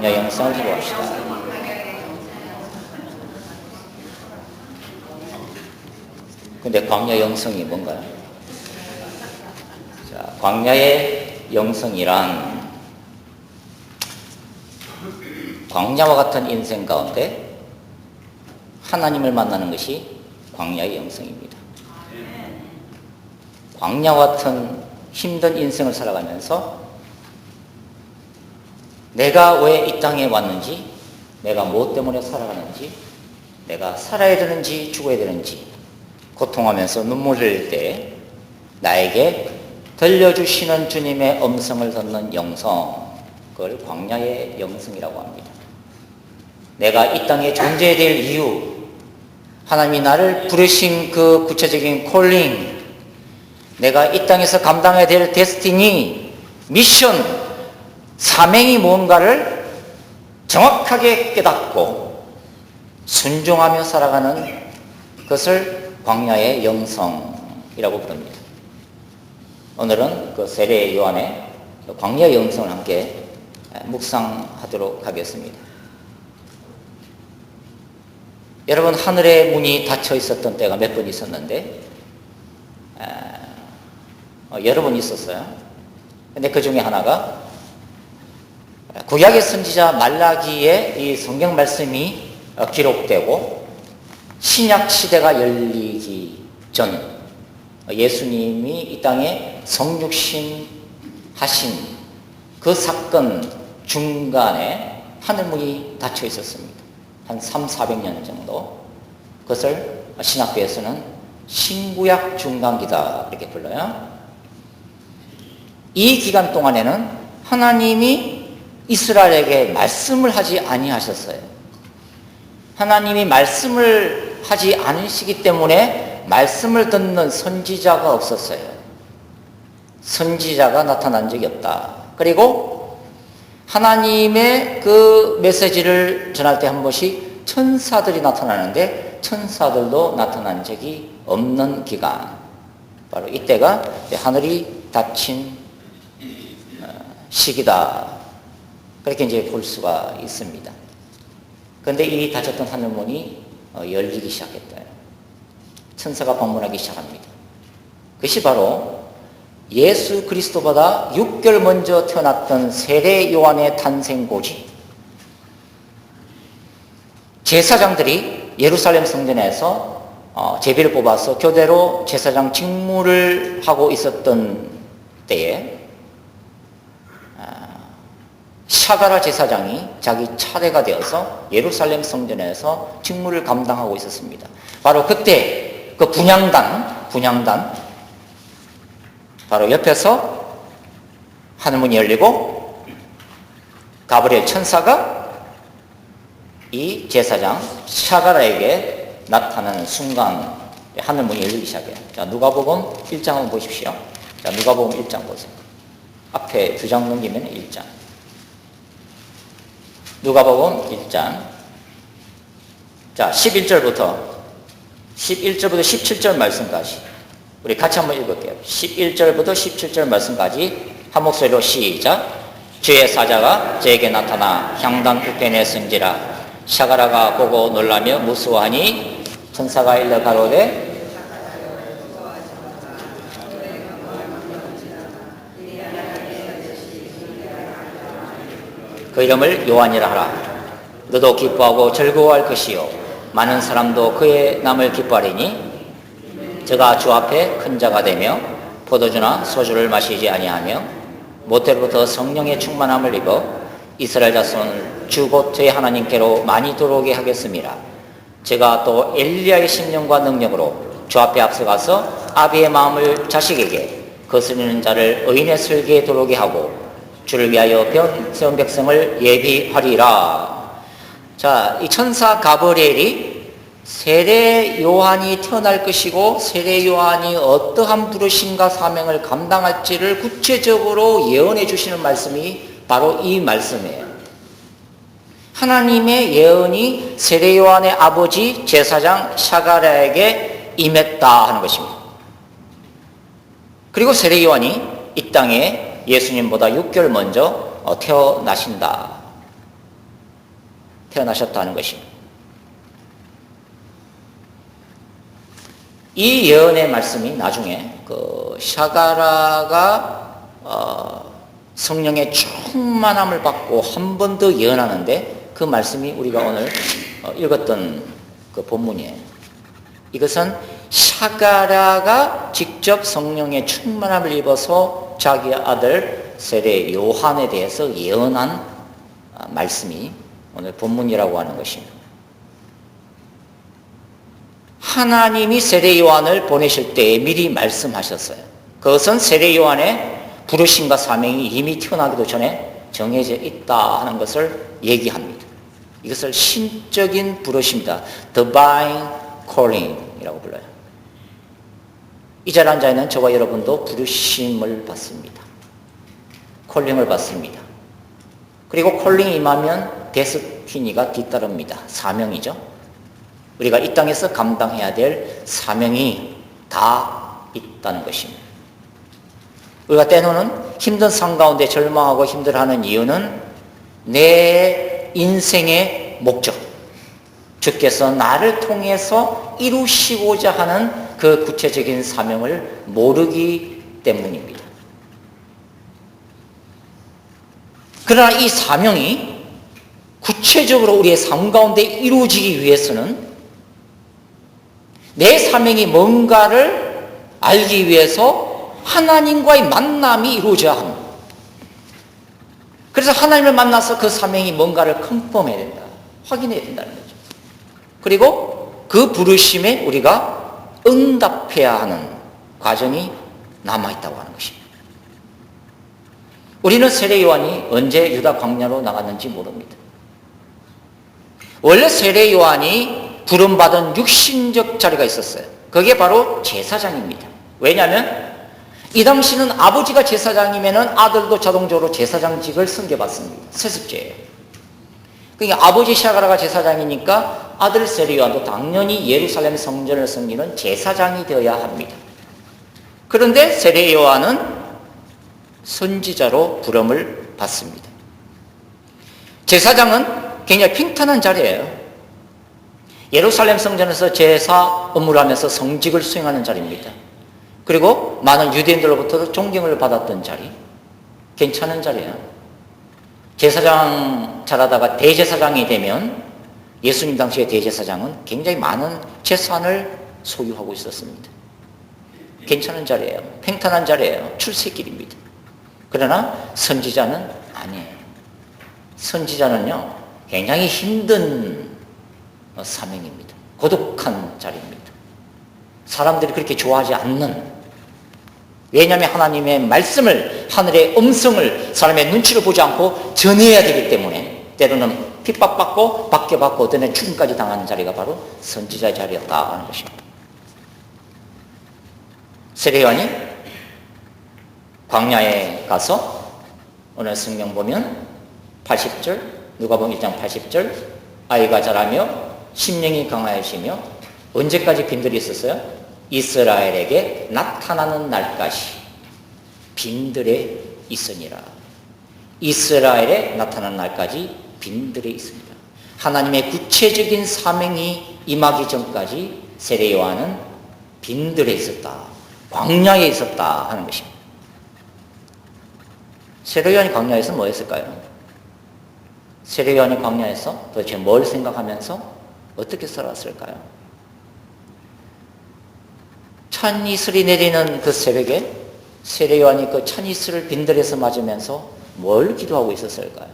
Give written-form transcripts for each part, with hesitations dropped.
광야 영성을 기도합시다. 근데 광야 영성이 뭔가요? 자, 광야의 영성이란 광야와 같은 인생 가운데 하나님을 만나는 것이 광야의 영성입니다. 광야와 같은 힘든 인생을 살아가면서 내가 왜 이 땅에 왔는지, 내가 무엇 때문에 살아가는지, 내가 살아야 되는지 죽어야 되는지 고통하면서 눈물 흘릴 때 나에게 들려주시는 주님의 음성을 듣는 영성, 그걸 광야의 영성이라고 합니다. 내가 이 땅에 존재해야 될 이유, 하나님이 나를 부르신 그 구체적인 콜링, 내가 이 땅에서 감당해야 될 데스티니, 미션, 사명이 무언가를 정확하게 깨닫고 순종하며 살아가는 것을 광야의 영성이라고 부릅니다. 오늘은 그 세례 요한의 광야의 영성을 함께 묵상하도록 하겠습니다. 여러분, 하늘의 문이 닫혀 있었던 때가 몇 번 있었는데 여러 번 있었어요. 근데 그 중에 하나가 구약의 선지자 말라기의 이 성경 말씀이 기록되고 신약 시대가 열리기 전 예수님이 이 땅에 성육신 하신 그 사건 중간에 하늘문이 닫혀 있었습니다. 한 300~400년 정도. 그것을 신학교에서는 신구약 중간기다 이렇게 불러요. 이 기간 동안에는 하나님이 이스라엘에게 말씀을 하지 아니하셨어요. 하나님이 말씀을 하지 않으시기 때문에 말씀을 듣는 선지자가 없었어요. 선지자가 나타난 적이 없다. 그리고 하나님의 그 메시지를 전할 때 한 번씩 천사들이 나타나는데 천사들도 나타난 적이 없는 기간, 바로 이때가 하늘이 닫힌 시기다, 그렇게 이제 볼 수가 있습니다. 그런데 이 닫혔던 하늘문이 열리기 시작했어요. 천사가 방문하기 시작합니다. 그것이 바로 예수 그리스도보다 6개월 먼저 태어났던 세례 요한의 탄생고지. 제사장들이 예루살렘 성전에서 제비를 뽑아서 교대로 제사장 직무를 하고 있었던 때에 샤가라 제사장이 자기 차례가 되어서 예루살렘 성전에서 직무를 감당하고 있었습니다. 바로 그때 그 분향단 바로 옆에서 하늘문이 열리고 가브리엘 천사가 이 제사장 샤가라에게 나타나는 순간 하늘문이 열리기 시작해요. 자, 누가복음 1장 한번 보십시오. 자, 누가복음 1장 보세요. 앞에 2장 넘기면 1장. 누가복음 1장. 자, 11절부터 17절 말씀까지 우리 같이 한번 읽을게요. 11절부터 17절 말씀까지 한 목소리로 시작. 주의 사자가 저에게 나타나 향단 우편에 선지라. 샤가라가 보고 놀라며 무서워하니 천사가 일러 가로되 그 이름을 요한이라 하라. 너도 기뻐하고 즐거워할 것이요 많은 사람도 그의 남을 기뻐하리니 저가 주 앞에 큰 자가 되며 포도주나 소주를 마시지 아니하며 모태로부터 성령의 충만함을 입어 이스라엘 자손을 주 곧 저의 하나님께로 많이 들어오게 하겠습니다. 제가 또 엘리야의 심령과 능력으로 주 앞에 앞서가서 아비의 마음을 자식에게 거스르는 자를 의인의 슬기에 들어오게 하고 주를 위하여 세운 백성을 예비하리라. 자, 이 천사 가브리엘이 세례 요한이 태어날 것이고 세례 요한이 어떠한 부르심과 사명을 감당할지를 구체적으로 예언해 주시는 말씀이 바로 이 말씀이에요. 하나님의 예언이 세례 요한의 아버지 제사장 샤가랴에게 임했다 하는 것입니다. 그리고 세례 요한이 이 땅에 예수님보다 6개월 먼저 태어나신다. 태어나셨다는 것입니다. 이 예언의 말씀이 나중에 그 샤가라가 성령의 충만함을 받고 한 번 더 예언하는데 그 말씀이 우리가 오늘 읽었던 그 본문이에요. 이것은 샤가라가 직접 성령의 충만함을 입어서 자기 아들 세례 요한에 대해서 예언한 말씀이 오늘 본문이라고 하는 것입니다. 하나님이 세례 요한을 보내실 때에 미리 말씀하셨어요. 그것은 세례 요한의 부르심과 사명이 이미 태어나기도 전에 정해져 있다 하는 것을 얘기합니다. 이것을 신적인 부르심이다. Divine Calling이라고 불러요. 이 자리에 앉아있는 저와 여러분도 부르심을 받습니다. 콜링을 받습니다. 그리고 콜링이 임하면 데스티니가 뒤따릅니다. 사명이죠. 우리가 이 땅에서 감당해야 될 사명이 다 있다는 것입니다. 우리가 때로는 힘든 삶 가운데 절망하고 힘들어하는 이유는 내 인생의 목적, 주께서 나를 통해서 이루시고자 하는 그 구체적인 사명을 모르기 때문입니다. 그러나 이 사명이 구체적으로 우리의 삶 가운데 이루어지기 위해서는 내 사명이 뭔가를 알기 위해서 하나님과의 만남이 이루어져야 합니다. 그래서 하나님을 만나서 그 사명이 뭔가를 컨펌해야 된다. 확인해야 된다는 거죠. 그리고 그 부르심에 우리가 응답해야 하는 과정이 남아있다고 하는 것입니다. 우리는 세례 요한이 언제 유다 광야로 나갔는지 모릅니다. 원래 세례 요한이 부름받은 육신적 자리가 있었어요. 그게 바로 제사장입니다. 왜냐하면 이 당시는 아버지가 제사장이면 아들도 자동적으로 제사장직을 승계받습니다. 세습제예요. 그러니까 아버지 샤가라가 제사장이니까 아들 세례 요한도 당연히 예루살렘 성전을 섬기는 제사장이 되어야 합니다. 그런데 세례 요한은 선지자로 부름을 받습니다. 제사장은 굉장히 팽탄한 자리예요. 예루살렘 성전에서 제사 업무를 하면서 성직을 수행하는 자리입니다. 그리고 많은 유대인들로부터 존경을 받았던 자리, 괜찮은 자리예요. 제사장 잘하다가 대제사장이 되면 예수님 당시의 대제사장은 굉장히 많은 재산을 소유하고 있었습니다. 괜찮은 자리예요. 팽탄한 자리예요. 출세길입니다. 그러나 선지자는 아니에요. 선지자는요, 굉장히 힘든 사명입니다. 고독한 자리입니다. 사람들이 그렇게 좋아하지 않는, 왜냐하면 하나님의 말씀을, 하늘의 음성을 사람의 눈치를 보지 않고 전해야 되기 때문에 때로는 핍박받고 박해받고 어떤 때는 죽음까지 당하는 자리가 바로 선지자의 자리였다 하는 것입니다. 세례 요한이 광야에 가서 오늘 성경 보면 80절, 누가복음 1장 80절, 아이가 자라며 심령이 강하여지며 언제까지 빈들이 있었어요? 이스라엘에게 나타나는 날까지 빈들에 있으니라. 이스라엘에 나타나는 날까지 빈들에 있으니라. 하나님의 구체적인 사명이 임하기 전까지 세례 요한은 빈들에 있었다. 광야에 있었다 하는 것입니다. 세례 요한이 광야에서 뭐 했을까요? 세례 요한이 광야에서 도대체 뭘 생각하면서 어떻게 살았을까요? 찬이슬이 내리는 그 새벽에 세례 요한이 그 찬이슬을 빈들에서 맞으면서 뭘 기도하고 있었을까요?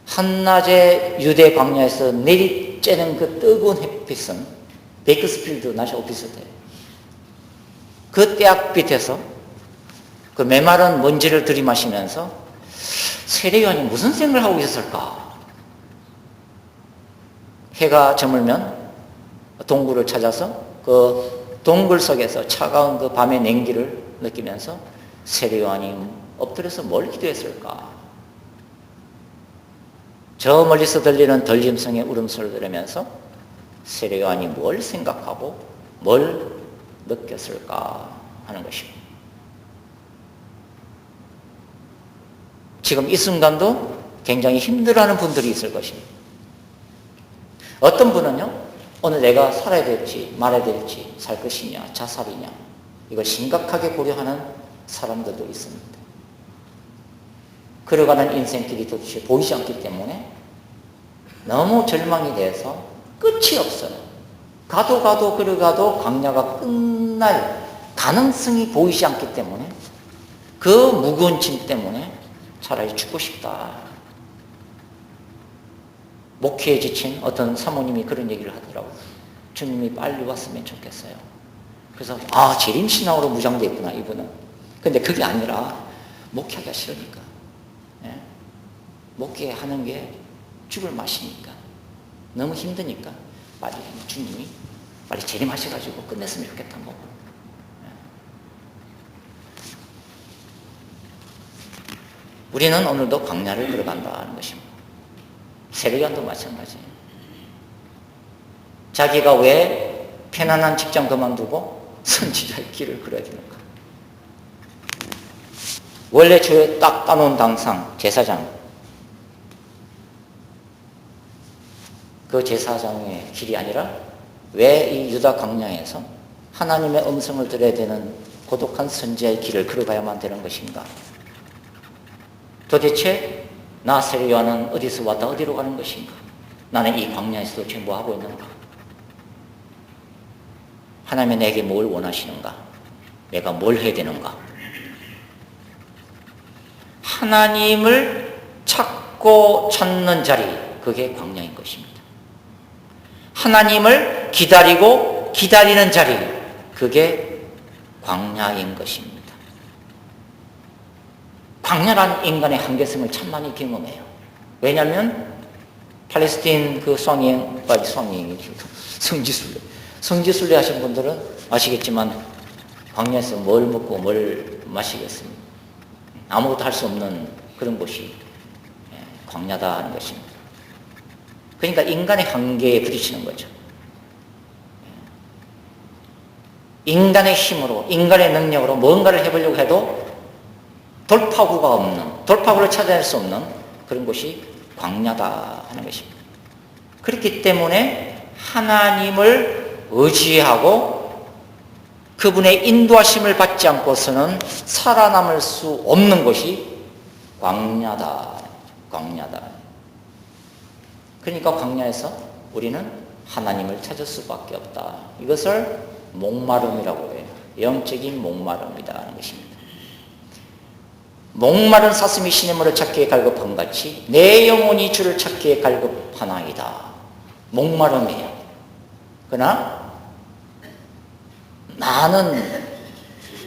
한낮에 유대 광야에서 내리쬐는 그 뜨거운 햇빛은 베이커스필드 나시 오피스텔, 그 떼약빛에서 그 메마른 먼지를 들이마시면서 세례 요한이 무슨 생각을 하고 있었을까? 해가 저물면 동굴을 찾아서 그 동굴 속에서 차가운 그 밤의 냉기를 느끼면서 세례 요한이 엎드려서 뭘 기도했을까? 저 멀리서 들리는 들림성의 울음소리를 들으면서 세례 요한이 뭘 생각하고 뭘 느꼈을까 하는 것입니다. 지금 이 순간도 굉장히 힘들어하는 분들이 있을 것입니다. 어떤 분은요, 오늘 내가 살아야 될지 말아야 될지, 살 것이냐 자살이냐, 이걸 심각하게 고려하는 사람들도 있습니다. 걸어가는 인생길이 도대체 보이지 않기 때문에 너무 절망이 돼서 끝이 없어요. 가도 걸어가도 광야가 끝날 가능성이 보이지 않기 때문에, 그 무거운 짐 때문에 차라리 죽고 싶다. 목회에 지친 어떤 사모님이 그런 얘기를 하더라고요. 주님이 빨리 왔으면 좋겠어요. 그래서 재림신앙으로 무장되어 있구나 이분은. 근데 그게 아니라 목회하기가 싫으니까, 목회하는 게 죽을 맛이니까, 너무 힘드니까 빨리 주님이 빨리 재림하셔가지고 끝냈으면 좋겠다 뭐. 우리는 오늘도 광야를 걸어간다는 것입니다. 세례요한도 마찬가지예요. 자기가 왜 편안한 직장 그만두고 선지자의 길을 걸어야 되는가? 원래 주에 딱 따놓은 당상, 제사장, 그 제사장의 길이 아니라 왜 이 유다 광야에서 하나님의 음성을 들어야 되는 고독한 선지자의 길을 걸어가야만 되는 것인가? 도대체 나 세례요한은 어디서 왔다 어디로 가는 것인가? 나는 이 광야에서 도대체 뭐 하고 있는가? 하나님이 내게 뭘 원하시는가? 내가 뭘 해야 되는가? 하나님을 찾고 찾는 자리, 그게 광야인 것입니다. 하나님을 기다리고 기다리는 자리, 그게 광야인 것입니다. 광야란 인간의 한계성을 참 많이 경험해요. 왜냐하면 팔레스틴 그 성지순례 하신 분들은 아시겠지만 광야에서 뭘 먹고 뭘 마시겠습니까? 아무것도 할 수 없는 그런 곳이 광야다 하는 것입니다. 그러니까 인간의 한계에 부딪히는 거죠. 인간의 힘으로, 인간의 능력으로 뭔가를 해보려고 해도 돌파구가 없는, 돌파구를 찾아낼 수 없는 그런 곳이 광야다 하는 것입니다. 그렇기 때문에 하나님을 의지하고 그분의 인도하심을 받지 않고서는 살아남을 수 없는 곳이 광야다. 그러니까 광야에서 우리는 하나님을 찾을 수밖에 없다. 이것을 목마름이라고 해요. 영적인 목마름이다 하는 것입니다. 목마른 사슴이 시냇물을 찾기에 갈급한 같이 내 영혼이 주를 찾기에 갈급하나이다. 목마름이에요. 그러나 많은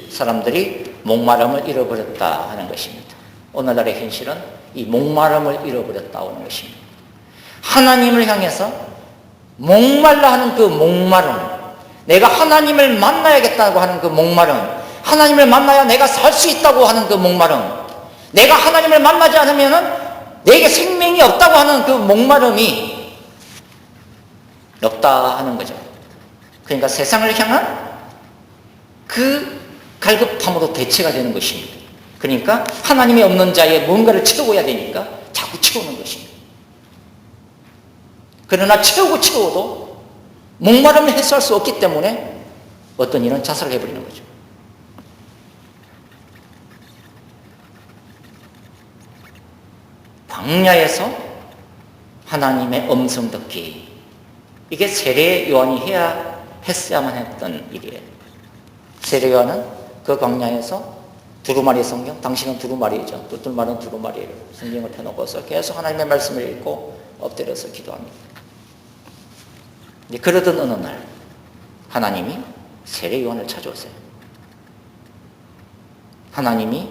사람들이 목마름을 잃어버렸다 하는 것입니다. 오늘날의 현실은 이 목마름을 잃어버렸다 하는 것입니다. 하나님을 향해서 목말라 하는 그 목마름, 내가 하나님을 만나야겠다고 하는 그 목마름, 하나님을 만나야 내가 살 수 있다고 하는 그 목마름, 내가 하나님을 만나지 않으면 내게 생명이 없다고 하는 그 목마름이 없다 하는 거죠. 그러니까 세상을 향한 그 갈급함으로 대체가 되는 것입니다. 그러니까 하나님이 없는 자에 뭔가를 채워야 되니까 자꾸 채우는 것입니다. 그러나 채워도 목마름을 해소할 수 없기 때문에 어떤 이는 자살을 해버리는 거죠. 광야에서 하나님의 음성 듣기, 이게 세례 요한이 했어야만 했던 일이에요. 세례 요한은 그 광야에서 두루마리 성경, 당신은 두루마리죠. 뚜뚫마는 두루마리예요. 성경을 펴놓고서 계속 하나님의 말씀을 읽고 엎드려서 기도합니다. 그러던 어느 날 하나님이 세례 요한을 찾아오세요. 하나님이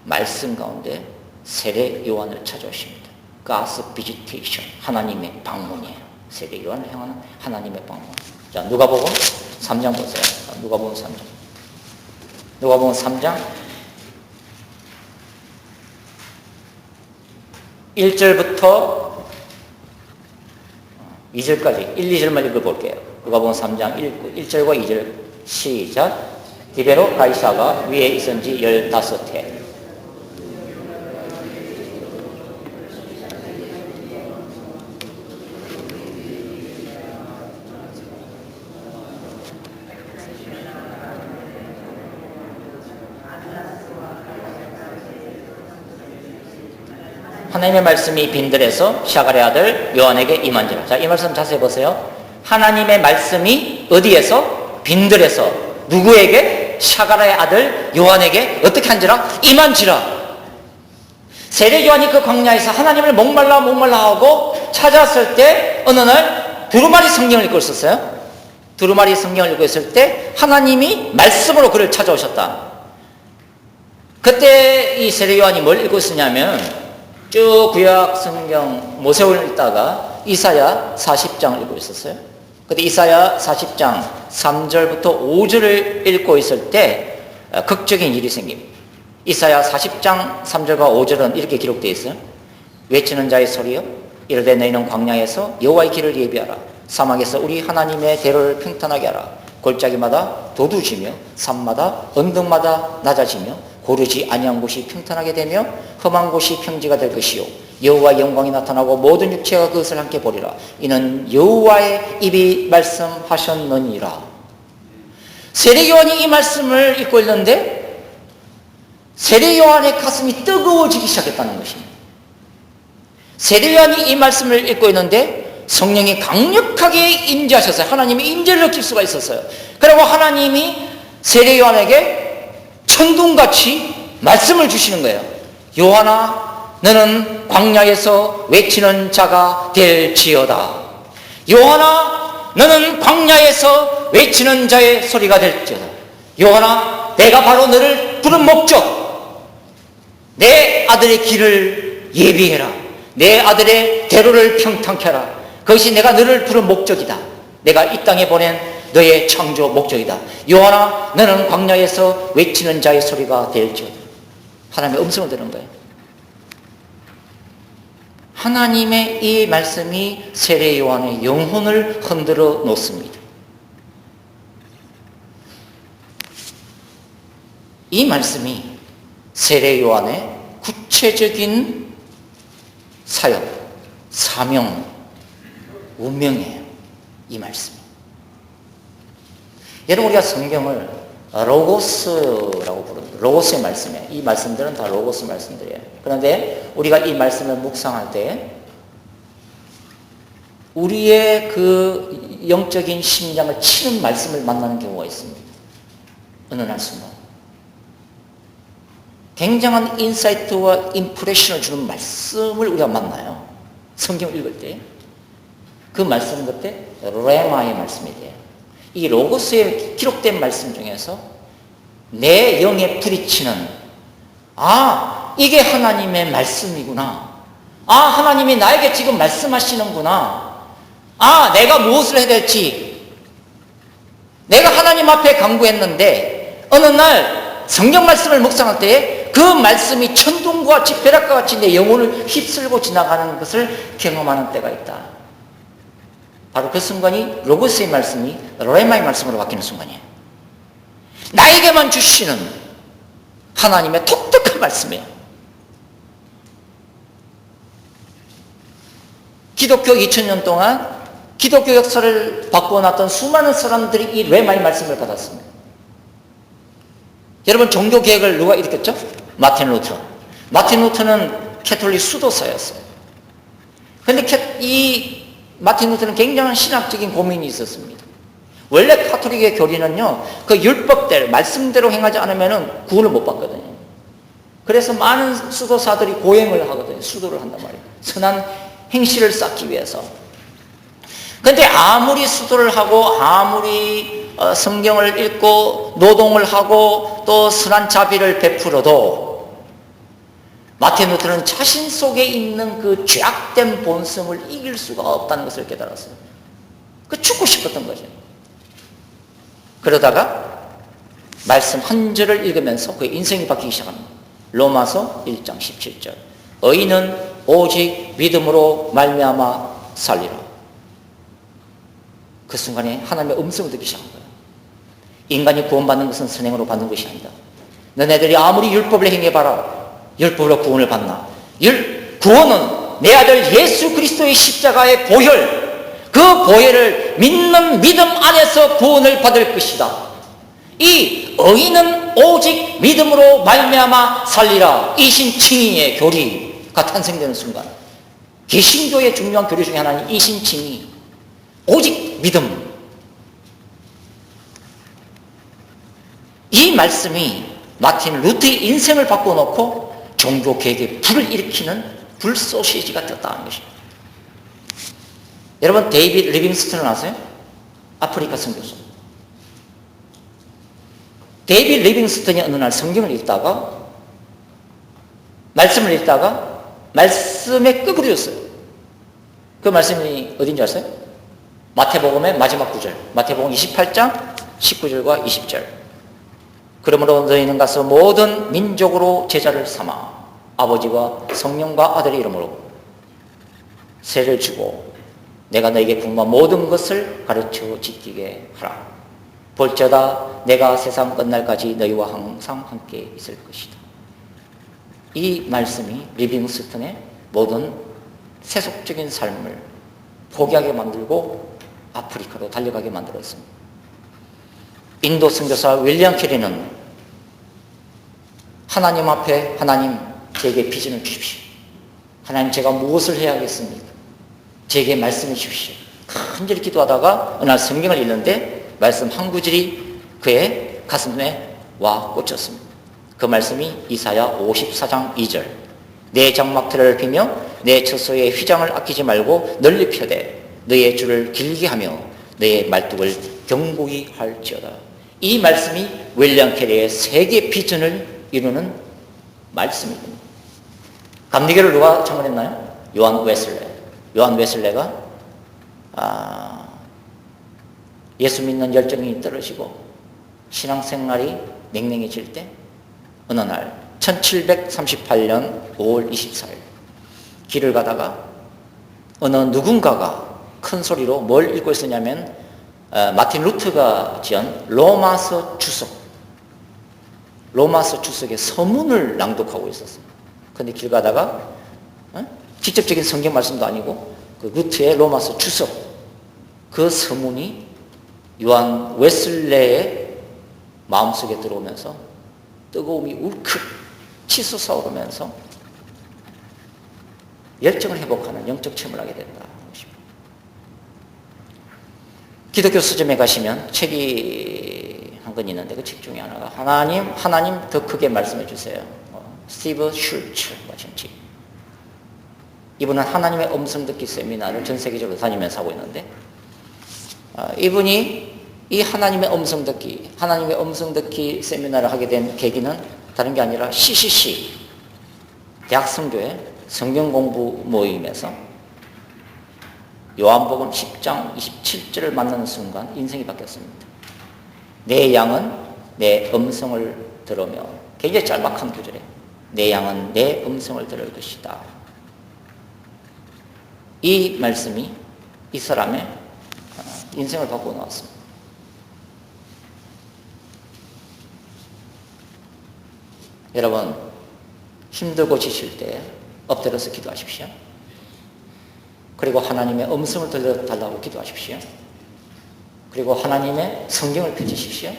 말씀 가운데 세례 요한을 찾아오십니다. God's visitation, 하나님의 방문이에요. 세례 요한을 향하는 하나님의 방문. 자, 누가복음 3장 보세요. 누가복음 3장. 누가복음 3장 1절부터 2절까지 1, 2절만 읽어볼게요. 누가복음 3장 1절과 2절 시작. 디베로 가이사가 위에 있은 지 15해 하나님의 말씀이 빈들에서 샤갈의 아들 요한에게 임한지라. 자, 이 말씀 자세히 보세요. 하나님의 말씀이 어디에서? 빈들에서 누구에게? 샤갈의 아들 요한에게 어떻게 한지라? 임한지라. 세례 요한이 그 광야에서 하나님을 목말라 하고 찾아왔을 때 어느 날 두루마리 성경을 읽고 있었어요. 두루마리 성경을 읽고 있을 때 하나님이 말씀으로 그를 찾아오셨다. 그때 이 세례 요한이 뭘 읽고 있었냐면 쭉 구약 성경 모세오를 읽다가 이사야 40장을 읽고 있었어요. 그때 이사야 40장 3절부터 5절을 읽고 있을 때 극적인 일이 생깁니다. 이사야 40장 3절과 5절은 이렇게 기록되어 있어요. 외치는 자의 소리여 이르되 너희는 광야에서 여호와의 길을 예비하라. 사막에서 우리 하나님의 대로를 평탄하게 하라. 골짜기마다 도두지며 산마다 언덕마다 낮아지며 고르지 아니한 곳이 평탄하게 되며 험한 곳이 평지가 될 것이요 여호와의 영광이 나타나고 모든 육체가 그것을 함께 보리라. 이는 여호와의 입이 말씀하셨느니라. 세례 요한이 이 말씀을 읽고 있는데 세례 요한의 가슴이 뜨거워지기 시작했다는 것입니다. 세례 요한이 이 말씀을 읽고 있는데 성령이 강력하게 임재하셨어요. 하나님의 임재를 느낄 수가 있었어요. 그리고 하나님이 세례 요한에게 천둥같이 말씀을 주시는 거예요. 요한아, 너는 광야에서 외치는 자가 될지어다. 요한아, 너는 광야에서 외치는 자의 소리가 될지어다. 요한아, 내가 바로 너를 부른 목적, 내 아들의 길을 예비해라. 내 아들의 대로를 평탄케 하라. 그것이 내가 너를 부른 목적이다. 내가 이 땅에 보낸 너의 창조 목적이다. 요한아, 너는 광야에서 외치는 자의 소리가 될지어다. 하나님의 음성을 들은 거예요. 하나님의 이 말씀이 세례 요한의 영혼을 흔들어 놓습니다. 이 말씀이 세례 요한의 구체적인 사역, 사명, 운명이에요. 이 말씀이. 여러분, 우리가 성경을 로고스라고 부릅니다. 로고스의 말씀이에요. 이 말씀들은 다 로고스 말씀들이에요. 그런데 우리가 이 말씀을 묵상할 때 우리의 그 영적인 심장을 치는 말씀을 만나는 경우가 있습니다. 어느 날 순간 굉장한 인사이트와 임프레션을 주는 말씀을 우리가 만나요. 성경을 읽을 때. 그 말씀은 그때 레마의 말씀이 돼요. 이 로고스에 기록된 말씀 중에서 내 영에 부딪히는, 아, 이게 하나님의 말씀이구나. 아, 하나님이 나에게 지금 말씀하시는구나. 아, 내가 무엇을 해야 될지. 내가 하나님 앞에 간구했는데 어느 날 성경 말씀을 묵상할 때에 그 말씀이 천둥과 같이 벼락과 같이 내 영혼을 휩쓸고 지나가는 것을 경험하는 때가 있다. 바로 그 순간이 로고스의 말씀이 레마의 말씀으로 바뀌는 순간이에요. 나에게만 주시는 하나님의 독특한 말씀이에요. 기독교 2000년 동안 기독교 역사를 바꿔놨던 수많은 사람들이 이 레마의 말씀을 받았습니다. 여러분, 종교개혁을 누가 일으켰죠? 마틴 루터. 마틴 루터는 캐톨릭 수도사였어요. 그런데 이 마틴 루터는 굉장한 신학적인 고민이 있었습니다. 원래 카톨릭의 교리는요, 그 율법대로, 말씀대로 행하지 않으면 구원을 못 받거든요. 그래서 많은 수도사들이 고행을 하거든요. 수도를 한단 말이에요. 선한 행실을 쌓기 위해서. 그런데 아무리 수도를 하고, 아무리 성경을 읽고, 노동을 하고, 또 선한 자비를 베풀어도, 마틴 루터는 자신 속에 있는 그 죄악된 본성을 이길 수가 없다는 것을 깨달았어요. 그 죽고 싶었던 거죠. 그러다가 말씀 한 절을 읽으면서 그의 인생이 바뀌기 시작합니다. 로마서 1장 17절. 의인은 오직 믿음으로 말미암아 살리라. 그 순간에 하나님의 음성을 듣기 시작한 거예요. 인간이 구원받는 것은 선행으로 받는 것이 아니다. 너네들이 아무리 율법을 행해봐라. 율법으로 구원을 받나? 구원은 내 아들 예수 그리스도의 십자가의 보혈, 그 보혈을 믿는 믿음 안에서 구원을 받을 것이다. 이 의인은 오직 믿음으로 말미암아 살리라. 이신 칭의의 교리가 탄생되는 순간 개신교의 중요한 교리 중에 하나는 이신칭의, 오직 믿음. 이 말씀이 마틴 루트의 인생을 바꿔놓고 종교개혁의 불을 일으키는 불소시지가 되었다는 것입니다. 여러분, 데이빗 리빙스턴을 아세요? 아프리카 선교사. 데이빗 리빙스턴이 어느 날 성경을 읽다가 말씀을 읽다가 말씀에 끄부려졌어요. 그 말씀이 어딘지 아세요? 마태복음의 마지막 구절, 마태복음 28장 19절과 20절. 그러므로 너희는 가서 모든 민족으로 제자를 삼아 아버지와 성령과 아들의 이름으로 세를 주고 내가 너에게 분부한 모든 것을 가르쳐 지키게 하라. 볼지어다 내가 세상 끝날까지 너희와 항상 함께 있을 것이다. 이 말씀이 리빙스턴의 모든 세속적인 삶을 포기하게 만들고 아프리카로 달려가게 만들었습니다. 인도 선교사 윌리엄 캐리는 하나님 앞에 하나님 제게 비전을 주십시오. 하나님 제가 무엇을 해야 하겠습니까? 제게 말씀해 주십시오. 간절히 기도하다가 어느 날 성경을 읽는데 말씀 한 구절이 그의 가슴에 와 꽂혔습니다. 그 말씀이 이사야 54장 2절. 내 장막틀을 피며 내 처소의 휘장을 아끼지 말고 널리 펴되 너의 줄을 길게 하며 너의 말뚝을 견고히 할지어다. 이 말씀이 윌리엄 캐리의 세계 비전을 이루는 말씀입니다. 감리교를 누가 창건했나요? 요한 웨슬레. 요한 웨슬레가 예수 믿는 열정이 떨어지고 신앙생활이 냉랭해질 때 어느 날 1738년 5월 24일 길을 가다가 어느 누군가가 큰 소리로 뭘 읽고 있었냐면 마틴 루트가 지은 로마서 주석, 로마서 주석의 서문을 낭독하고 있었습니다. 그런데 길 가다가 직접적인 성경 말씀도 아니고 그 루트의 로마서 주석, 그 서문이 요한 웨슬레의 마음속에 들어오면서 뜨거움이 울컥 치솟아 오르면서 열정을 회복하는 영적 체험을 하게 된다. 기독교 서점에 가시면 책이 한 권 있는데 그 책 중에 하나가 하나님 더 크게 말씀해 주세요. 스티브 슐츠가 지은 책. 이분은 하나님의 음성 듣기 세미나를 전 세계적으로 다니면서 하고 있는데 이분이 이 하나님의 음성 듣기 세미나를 하게 된 계기는 다른 게 아니라 CCC 대학 성교회 성경 공부 모임에서 요한복음 10장 27절을 만나는 순간 인생이 바뀌었습니다. 내 양은 내 음성을 들으며, 굉장히 짤막한 구절에 내 양은 내 음성을 들을 것이다. 이 말씀이 이 사람의 인생을 바꾸어 놓았습니다. 여러분, 힘들고 지칠 때 엎드려서 기도하십시오. 그리고 하나님의 음성을 들려달라고 기도하십시오. 그리고 하나님의 성경을 펴주십시오.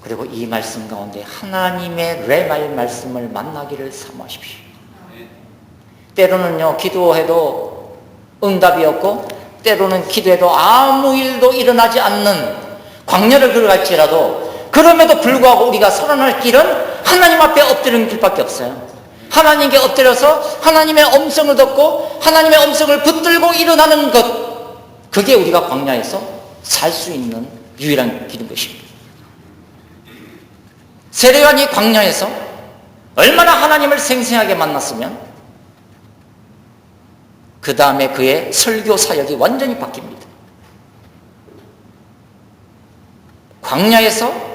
그리고 이 말씀 가운데 하나님의 레마의 말씀을 만나기를 사모하십시오. 때로는요, 기도해도 응답이 없고 때로는 기도해도 아무 일도 일어나지 않는 광야를 걸어갈지라도 그럼에도 불구하고 우리가 살아날 길은 하나님 앞에 엎드리는 길밖에 없어요. 하나님께 엎드려서 하나님의 음성을 듣고 하나님의 음성을 붙들고 일어나는 것, 그게 우리가 광야에서 살 수 있는 유일한 길인 것입니다. 세례요한이 광야에서 얼마나 하나님을 생생하게 만났으면 그 다음에 그의 설교 사역이 완전히 바뀝니다. 광야에서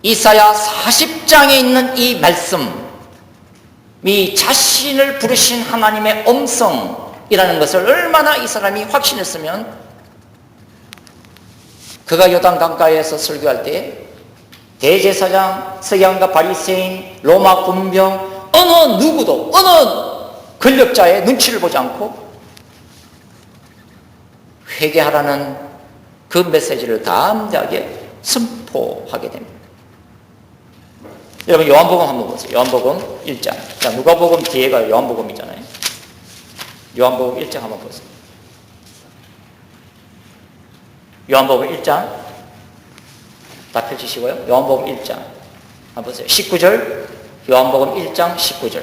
이사야 40장에 있는 이 말씀, 이 자신을 부르신 하나님의 음성이라는 것을 얼마나 이 사람이 확신했으면 그가 요단 강가에서 설교할 때 대제사장, 서기관과 바리새인, 로마 군병 어느 누구도 어느 권력자의 눈치를 보지 않고 회개하라는 그 메시지를 담대하게 선포하게 됩니다. 여러분 요한복음 한번 보세요. 요한복음 1장. 자, 누가복음 뒤에가 요한복음이잖아요. 요한복음 1장 한번 보세요. 요한복음 1장 다 펼치시고요. 요한복음 1장 한번 보세요. 19절 요한복음 1장 19절.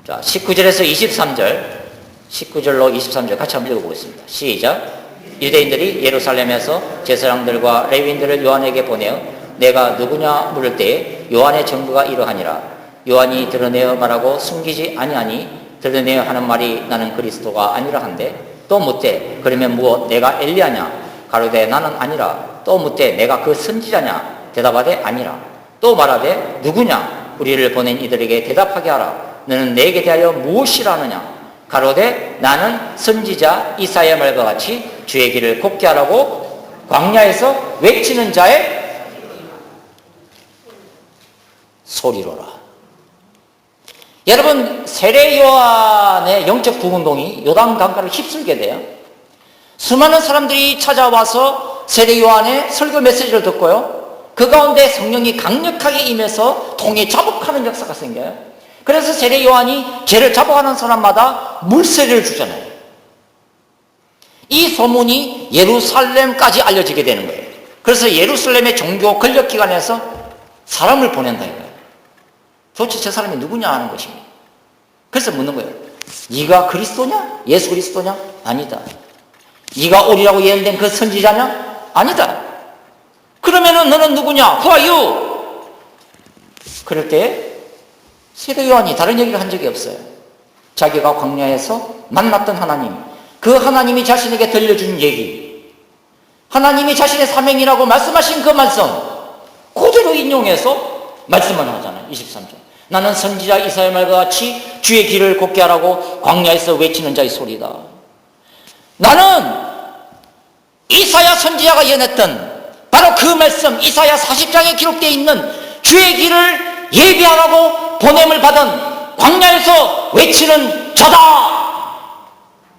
자, 19절에서 23절 19절로 23절 같이 한번 읽어보겠습니다. 시작. 유대인들이 예루살렘에서 제사장들과 레위인들을 요한에게 보내어 내가 누구냐 물을 때에 요한의 증거가 이러하니라. 요한이 드러내어 말하고 숨기지 아니하니 드러내어 하는 말이 나는 그리스도가 아니라 한데 또 묻되 그러면 무엇 내가 엘리야냐 가로되 나는 아니라. 또 묻되 내가 그 선지자냐 대답하되 아니라. 또 말하되 누구냐 우리를 보낸 이들에게 대답하게 하라. 너는 내게 대하여 무엇이라 하느냐 가로되 나는 선지자 이사야 말과 같이 주의 길을 곱게 하라고 광야에서 외치는 자의 소리로라. 여러분 세례 요한의 영적 부흥동이 요단 강가를 휩쓸게 돼요. 수많은 사람들이 찾아와서 세례 요한의 설교 메시지를 듣고요. 그 가운데 성령이 강력하게 임해서 통에 자복하는 역사가 생겨요. 그래서 세례 요한이 죄를 자복하는 사람마다 물세례를 주잖아요. 이 소문이 예루살렘까지 알려지게 되는 거예요. 그래서 예루살렘의 종교 권력기관에서 사람을 보낸다 이거예요. 도대체 저 사람이 누구냐 하는 것입니다. 그래서 묻는 거예요. 네가 그리스도냐? 예수 그리스도냐? 아니다. 네가 오리라고 예언된 그 선지자냐? 아니다. 그러면은 너는 누구냐? Who are you? 그럴 때 세례 요한이 다른 얘기를 한 적이 없어요. 자기가 광야에서 만났던 하나님, 그 하나님이 자신에게 들려준 얘기, 하나님이 자신의 사명이라고 말씀하신 그 말씀 그대로 인용해서 말씀을 하잖아요. 23절. 나는 선지자 이사야 말과 같이 주의 길을 곱게 하라고 광야에서 외치는 자의 소리다. 나는 이사야 선지자가 예언했던 바로 그 말씀, 이사야 40장에 기록되어 있는 주의 길을 예비하라고 보냄을 받은 광야에서 외치는 자다.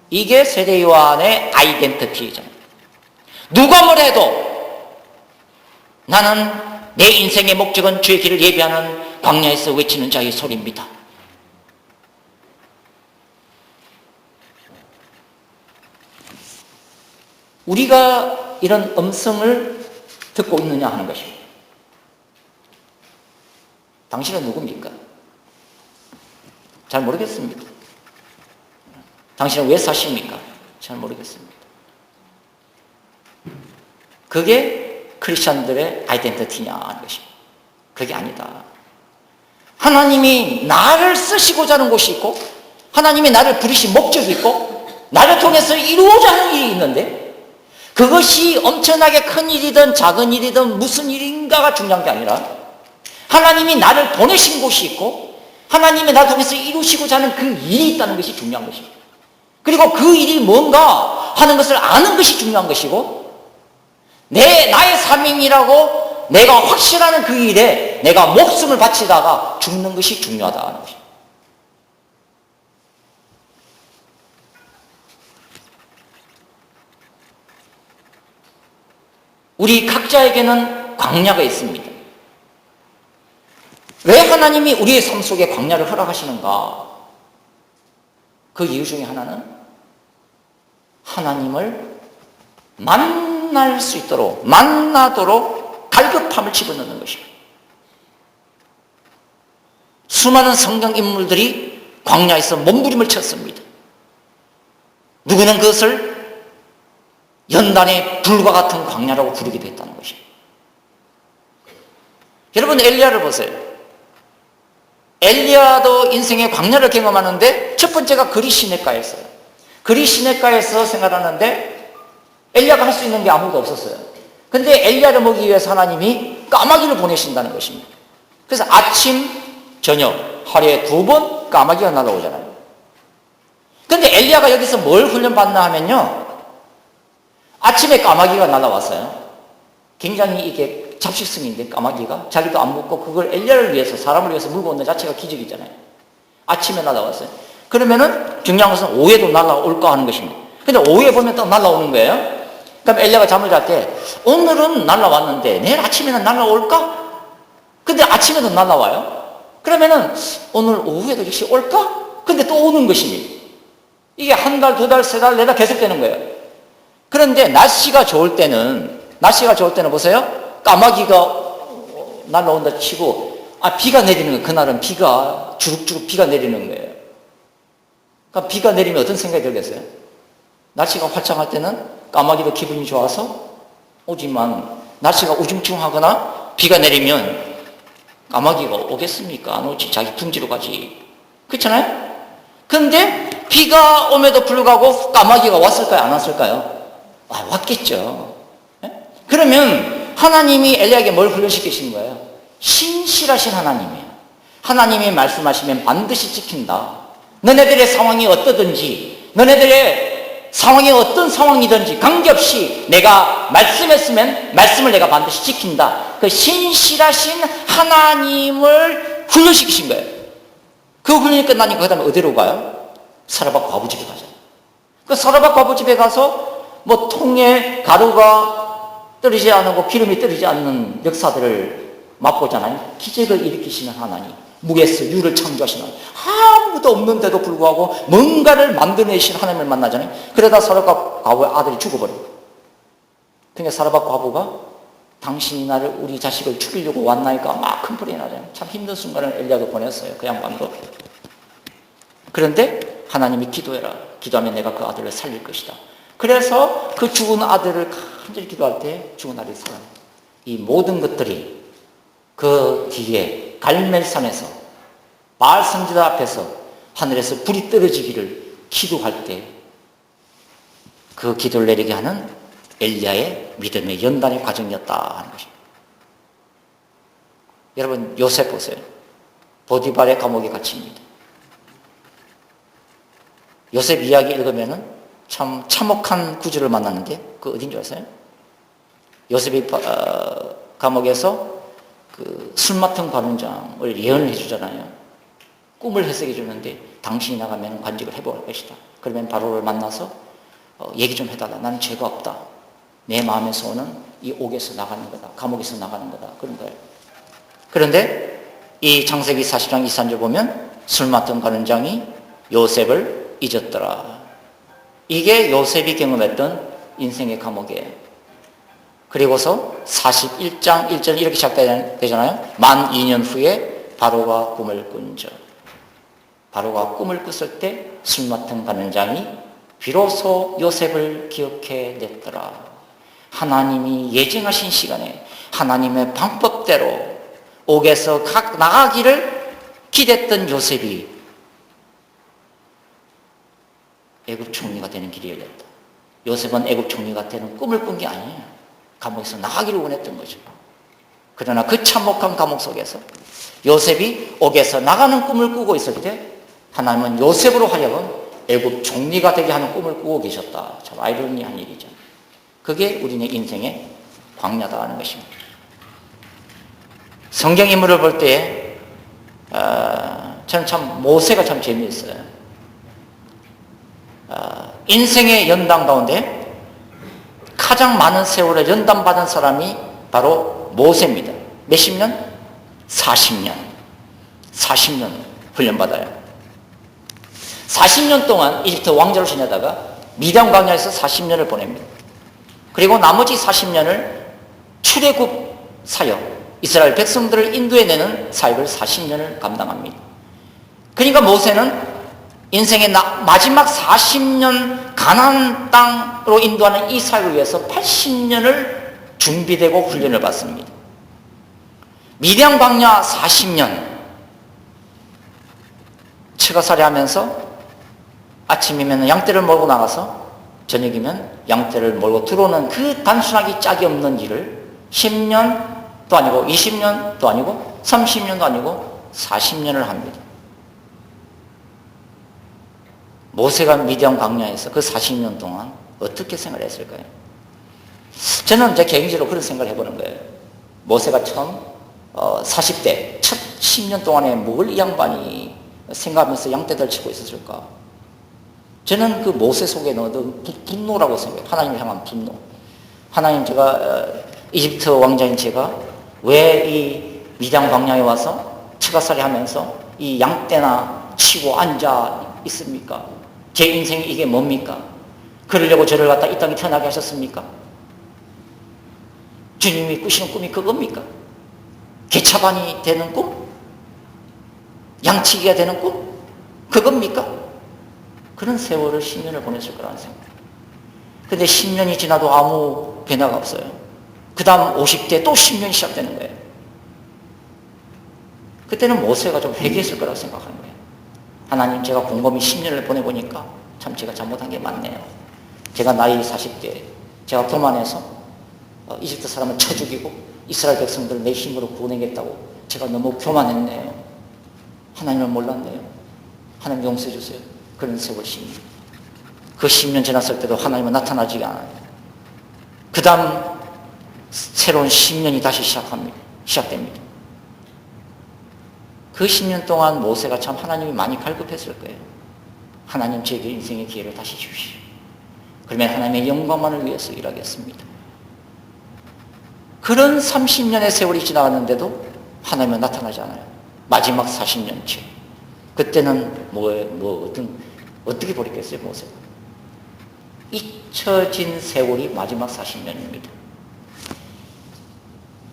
이게 세례 요한의 아이덴티티잖아요. 누가 뭐래도 나는 내 인생의 목적은 주의 길을 예비하는 광야에서 외치는 자의 소리입니다. 우리가 이런 음성을 듣고 있느냐 하는 것입니다. 당신은 누굽니까? 잘 모르겠습니다. 당신은 왜 사십니까? 잘 모르겠습니다. 그게 크리스천들의 아이덴티티냐 하는 것입니다. 그게 아니다. 하나님이 나를 쓰시고자 하는 곳이 있고 하나님이 나를 부르신 목적이 있고 나를 통해서 이루어져 하는 일이 있는데 그것이 엄청나게 큰 일이든 작은 일이든 무슨 일인가가 중요한 게 아니라 하나님이 나를 보내신 곳이 있고 하나님이 나를 통해서 이루시고자 하는 그 일이 있다는 것이 중요한 것입니다. 그리고 그 일이 뭔가 하는 것을 아는 것이 중요한 것이고 나의 사명이라고 내가 확신하는 그 일에 내가 목숨을 바치다가 죽는 것이 중요하다는 것입니다. 우리 각자에게는 광야가 있습니다. 왜 하나님이 우리의 삶 속에 광야를 허락하시는가? 그 이유 중에 하나는 하나님을 만날 수 있도록, 만나도록 갈급함을 집어넣는 것입니다. 수많은 성경 인물들이 광야에서 몸부림을 쳤습니다. 누구는 그것을 연단의 불과 같은 광야라고 부르기도 했다는 것입니다. 여러분 엘리야를 보세요. 엘리야도 인생의 광야를 경험하는데 첫 번째가 그리 시냇가였어요. 그리 시냇가에서 생활하는데 엘리야가 할 수 있는 게 아무것도 없었어요. 근데 엘리야를 먹기 위해서 하나님이 까마귀를 보내신다는 것입니다. 그래서 아침, 저녁, 하루에 2번 까마귀가 날아오잖아요. 근데 엘리야가 여기서 뭘 훈련받나 하면요. 아침에 까마귀가 날아왔어요. 굉장히 이게 잡식성인데 까마귀가 자기도 안 먹고 그걸 엘리야를 위해서 사람을 위해서 물고 오는 자체가 기적이잖아요. 아침에 날아왔어요. 그러면은 중요한 것은 오후에도 날아올까 하는 것입니다. 근데 오후에 보면 또 날아오는 거예요. 그럼 엘리야가 잠을 잘 때 오늘은 날라왔는데 내일 아침에는 날라올까? 근데 아침에도 날라와요. 그러면은 오늘 오후에도 역시 올까? 근데 또 오는 것입니다. 이게 한 달, 두 달, 세 달, 네 달 계속되는 거예요. 그런데 날씨가 좋을 때는 보세요. 까마귀가 날라온다 치고 비가 내리는 거예요. 그날은 비가 주룩주룩 비가 내리는 거예요. 그러니까 비가 내리면 어떤 생각이 들겠어요? 날씨가 화창할 때는 까마귀도 기분이 좋아서 오지만 날씨가 우중충하거나 비가 내리면 까마귀가 오겠습니까? 안 오지. 자기 둥지로 가지. 그렇잖아요? 그런데 비가 옴에도 불구하고 까마귀가 왔을까요? 안 왔을까요? 왔겠죠. 네? 그러면 하나님이 엘리야에게 뭘 훈련시키신 거예요? 신실하신 하나님이에요. 하나님이 말씀하시면 반드시 지킨다. 너네들의 상황이 어떠든지, 너네들의 상황이 어떤 상황이든지 관계없이 내가 말씀했으면 말씀을 내가 반드시 지킨다. 그 신실하신 하나님을 훈련시키신 거예요. 그 훈련이 끝나니까 그 다음에 어디로 가요? 사르밧 과부 집에 가죠. 그 사르밧 과부 집에 가서 뭐 통에 가루가 떨어지지 않고 기름이 떨어지지 않는 역사들을 맛보잖아요. 기적을 일으키시는 하나님, 무에서 유를 창조하시는 하나님, 아무도 없는데도 불구하고 뭔가를 만들어내신 하나님을 만나잖아요. 그러다 사르밧 과부의 아들이 죽어버려요. 그러니까 사르밧 과부가 당신이 나를 우리 자식을 죽이려고 왔나이까 막 큰 소리 나잖아요. 참 힘든 순간을 엘리야가 보냈어요. 그 양반도. 그런데 하나님이 기도해라. 기도하면 내가 그 아들을 살릴 것이다. 그래서 그 죽은 아들을 간절히 기도할 때 죽은 아들이 살아요. 이 모든 것들이 그 뒤에 갈멜산에서 바알 선지자 앞에서 하늘에서 불이 떨어지기를 기도할 때 그 기도를 내리게 하는 엘리야의 믿음의 연단의 과정이었다 하는 것입니다. 여러분 요셉 보세요. 보디발의 감옥에 갇힙니다. 요셉 이야기 읽으면은 참 참혹한 구절을 만났는데 그 어딘 줄 아세요? 요셉이 감옥에서 그 술 맡은 관원장을 예언을 해주잖아요. 꿈을 해석해 주는데 당신이 나가면 관직을 회복할 것이다. 그러면 바로를 만나서 얘기 좀 해달라. 나는 죄가 없다. 내 마음에서 오는 이 옥에서 나가는 거다. 감옥에서 나가는 거다. 그런 거예요. 그런데 이 창세기 40장 23절 보면 술 맡은 관원장이 요셉을 잊었더라. 이게 요셉이 경험했던 인생의 감옥이에요. 그리고서 41장 1절 이렇게 시작되잖아요. 만 2년 후에 바로가 꿈을 꾼저. 바로가 꿈을 꿨을 때 술 맡은 관원장이 비로소 요셉을 기억해 냈더라. 하나님이 예정하신 시간에 하나님의 방법대로 옥에서 나가기를 기대했던 요셉이 애굽 총리가 되는 길이 열렸다. 요셉은 애굽 총리가 되는 꿈을 꾼 게 아니에요. 감옥에서 나가기를 원했던 거죠. 그러나 그 참혹한 감옥 속에서 요셉이 옥에서 나가는 꿈을 꾸고 있을 때 하나님은 요셉으로 하여금 애굽 총리가 되게 하는 꿈을 꾸고 계셨다. 참 아이러니한 일이죠. 그게 우리의 인생의 광야다 하는 것입니다. 성경 인물을 볼 때 저는 참 모세가 참 재미있어요. 인생의 연단 가운데 가장 많은 세월을 연단받은 사람이 바로 모세입니다. 몇십 년? 40년. 40년 훈련받아요. 40년 동안 이집트 왕자로 지내다가 미디안 광야에서 40년을 보냅니다. 그리고 나머지 40년을 출애굽 사역, 이스라엘 백성들을 인도해내는 사역을 40년을 감당합니다. 그러니까 모세는 인생의 마지막 40년 가나안 땅으로 인도하는 이 사역을 위해서 80년을 준비되고 훈련을 받습니다. 미디안 광야 40년 처가살이 하면서 아침이면 양떼를 몰고 나가서 저녁이면 양떼를 몰고 들어오는 그 단순하기 짝이 없는 일을 10년도 아니고 20년도 아니고 30년도 아니고 40년을 합니다. 모세가 미디안 광야에서 그 40년 동안 어떻게 생활했을까요? 저는 제 개인적으로 그런 생각을 해보는 거예요. 모세가 처음 40대 첫 10년 동안에 뭘 이 양반이 생각하면서 양떼들 치고 있었을까? 저는 그 모세 속에 넣은 분노라고 생각해요. 하나님을 향한 분노. 하나님, 제가 이집트 왕자인 제가 왜 이 미디안 광야에 와서 처가살이 하면서 이 양떼나 치고 앉아 있습니까? 제 인생이 이게 뭡니까? 그러려고 저를 갖다 이 땅에 태어나게 하셨습니까? 주님이 꾸시는 꿈이 그겁니까? 개차반이 되는 꿈? 양치기가 되는 꿈? 그겁니까? 그런 세월을 10년을 보냈을 거라는 생각. 근데 10년이 지나도 아무 변화가 없어요. 그 다음 50대 또 10년이 시작되는 거예요. 그때는 모세가 좀 회개했을 거라고 생각하는 거예요. 하나님, 제가 곰곰이 10년을 보내보니까 참 제가 잘못한 게 많네요. 제가 나이 40대, 제가 교만해서 이집트 사람을 쳐 죽이고 이스라엘 백성들을 내 힘으로 구원하겠다고 제가 너무 교만했네요. 하나님을 몰랐네요. 하나님 용서해 주세요. 그런 세월 10년. 그 10년 지났을 때도 하나님은 나타나지 않아요. 그 다음 새로운 10년이 다시 시작됩니다. 그 10년 동안 모세가 참 하나님이 많이 갈급했을 거예요. 하나님, 제게 인생의 기회를 다시 주시오. 그러면 하나님의 영광만을 위해서 일하겠습니다. 그런 30년의 세월이 지나갔는데도 하나님은 나타나지 않아요. 마지막 40년째. 그때는 어떻게 버렸겠어요, 모세가? 잊혀진 세월이 마지막 40년입니다.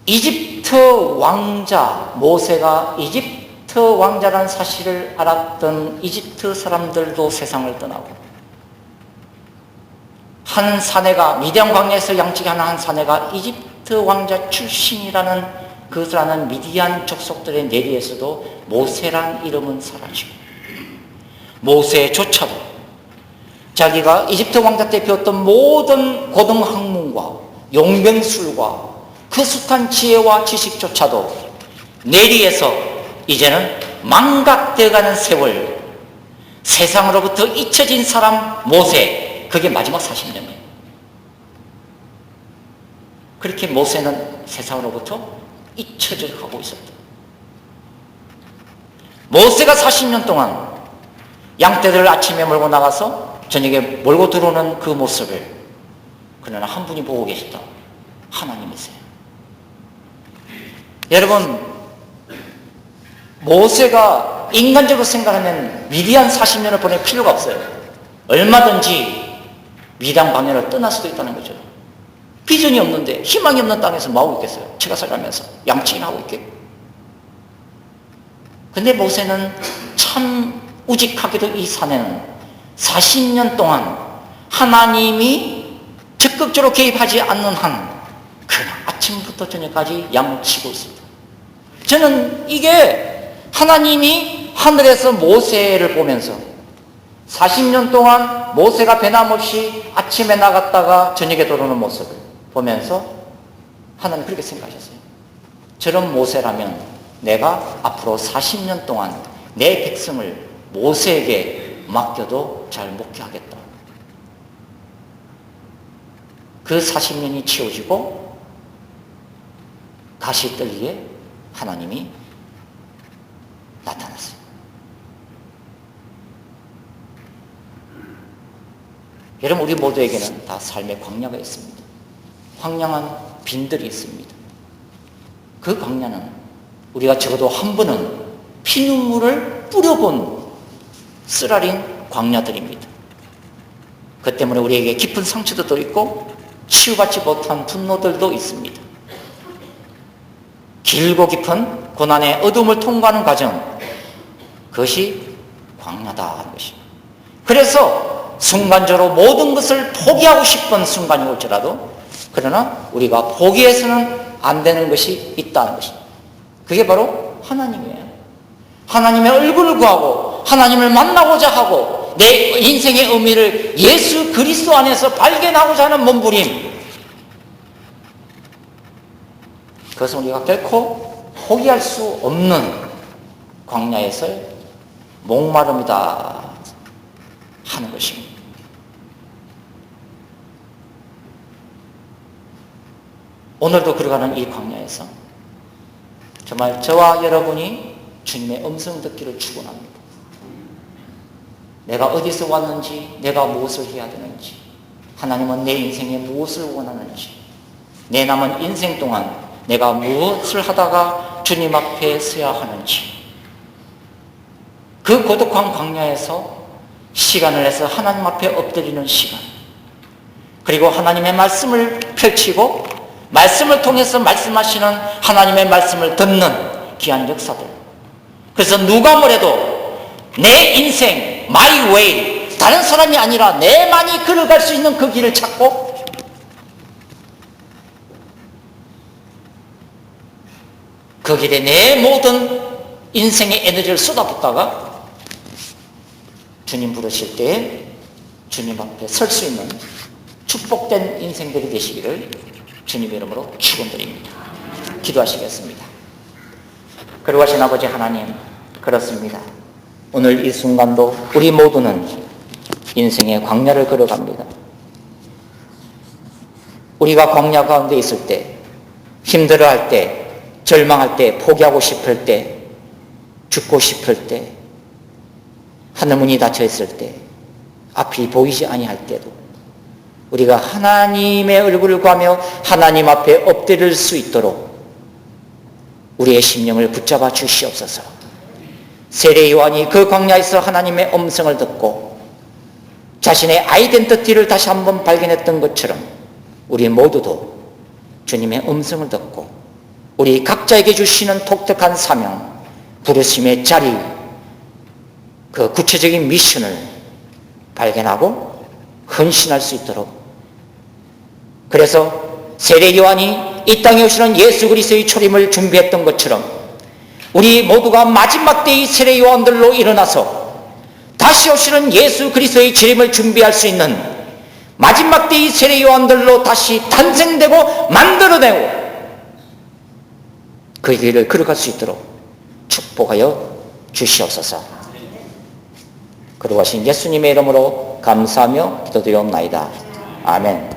이집트 왕자, 모세가 이집트 왕자라는 사실을 알았던 이집트 사람들도 세상을 떠나고, 한 사내가, 미디안 광야에서 양치기하는 한 사내가 이집트 왕자 출신이라는 그것을 아는 미디안 족속들의 내리에서도 모세란 이름은 사라지고, 모세조차도 자기가 이집트 왕자 때 배웠던 모든 고등학문과 용병술과 그 숱한 지혜와 지식조차도 내리에서 이제는 망각되어가는 세월, 세상으로부터 잊혀진 사람 모세, 그게 마지막 40년이에요. 그렇게 모세는 세상으로부터 잊혀져 가고 있었다. 모세가 40년 동안 양떼들을 아침에 몰고 나가서 저녁에 몰고 들어오는 그 모습을, 그러나 한 분이 보고 계시다. 하나님이세요. 여러분, 모세가 인간적으로 생각하면 미디안 40년을 보낼 필요가 없어요. 얼마든지 미디안 광야를 떠날 수도 있다는 거죠. 비전이 없는데, 희망이 없는 땅에서 뭐하고 있겠어요? 처가살이 하면서 양치기나 하고 있겠고. 근데 모세는 참 우직하게도 이 사내는 40년 동안 하나님이 적극적으로 개입하지 않는 한 그냥 아침부터 저녁까지 양치고 있습니다. 저는 이게 하나님이 하늘에서 모세를 보면서 40년 동안 모세가 변함없이 아침에 나갔다가 저녁에 들어오는 모습을 보면서 하나님 그렇게 생각하셨어요. 저런 모세라면 내가 앞으로 40년 동안 내 백성을 모세에게 맡겨도 잘 목회하겠다. 그 40년이 치워지고 가시떨기에 하나님이 나타났어요. 여러분, 우리 모두에게는 다 삶의 광야가 있습니다. 황량한 빈들이 있습니다. 그 광야는 우리가 적어도 한 번은 피눈물을 뿌려본 쓰라린 광야들입니다. 그 때문에 우리에게 깊은 상처도 있고 치유받지 못한 분노들도 있습니다. 길고 깊은 고난의 어둠을 통과하는 과정, 그것이 광야다 하는 것입니다. 그래서 순간적으로 모든 것을 포기하고 싶은 순간이 올지라도, 그러나 우리가 포기해서는 안 되는 것이 있다는 것입니다. 그게 바로 하나님이에요. 하나님의 얼굴을 구하고 하나님을 만나고자 하고 내 인생의 의미를 예수 그리스도 안에서 발견하고자 하는 몸부림, 그것은 우리가 결코 포기할 수 없는 광야에서 목마름이다 하는 것입니다. 오늘도 걸어가는 이 광야에서 정말 저와 여러분이 주님의 음성 듣기를 축원합니다. 내가 어디서 왔는지, 내가 무엇을 해야 되는지, 하나님은 내 인생에 무엇을 원하는지, 내 남은 인생 동안 내가 무엇을 하다가 주님 앞에 서야 하는지, 그 고독한 광야에서 시간을 내서 하나님 앞에 엎드리는 시간, 그리고 하나님의 말씀을 펼치고 말씀을 통해서 말씀하시는 하나님의 말씀을 듣는 귀한 역사들. 그래서 누가 뭐래도 내 인생, my way, 다른 사람이 아니라 내만이 걸어갈 수 있는 그 길을 찾고 그 길에 내 모든 인생의 에너지를 쏟아붓다가 주님 부르실 때 주님 앞에 설 수 있는 축복된 인생들이 되시기를 주님 이름으로 축원드립니다. 기도하시겠습니다. 거룩하신 아버지 하나님, 그렇습니다. 오늘 이 순간도 우리 모두는 인생의 광야를 걸어갑니다. 우리가 광야 가운데 있을 때, 힘들어할 때, 절망할 때, 포기하고 싶을 때, 죽고 싶을 때, 하늘문이 닫혀 있을 때, 앞이 보이지 아니할 때도 우리가 하나님의 얼굴을 구하며 하나님 앞에 엎드릴 수 있도록 우리의 심령을 붙잡아 주시옵소서. 세례 요한이 그 광야에서 하나님의 음성을 듣고 자신의 아이덴티티를 다시 한번 발견했던 것처럼 우리 모두도 주님의 음성을 듣고 우리 각자에게 주시는 독특한 사명, 부르심의 자리, 그 구체적인 미션을 발견하고 헌신할 수 있도록, 그래서 세례 요한이 이 땅에 오시는 예수 그리스도의 초림을 준비했던 것처럼 우리 모두가 마지막 때의 세례 요한들로 일어나서 다시 오시는 예수 그리스도의 재림을 준비할 수 있는 마지막 때의 세례 요한들로 다시 탄생되고 만들어내고 그 길을 걸어갈 수 있도록 축복하여 주시옵소서. 거룩하신 예수님의 이름으로 감사하며 기도드리옵나이다. 아멘.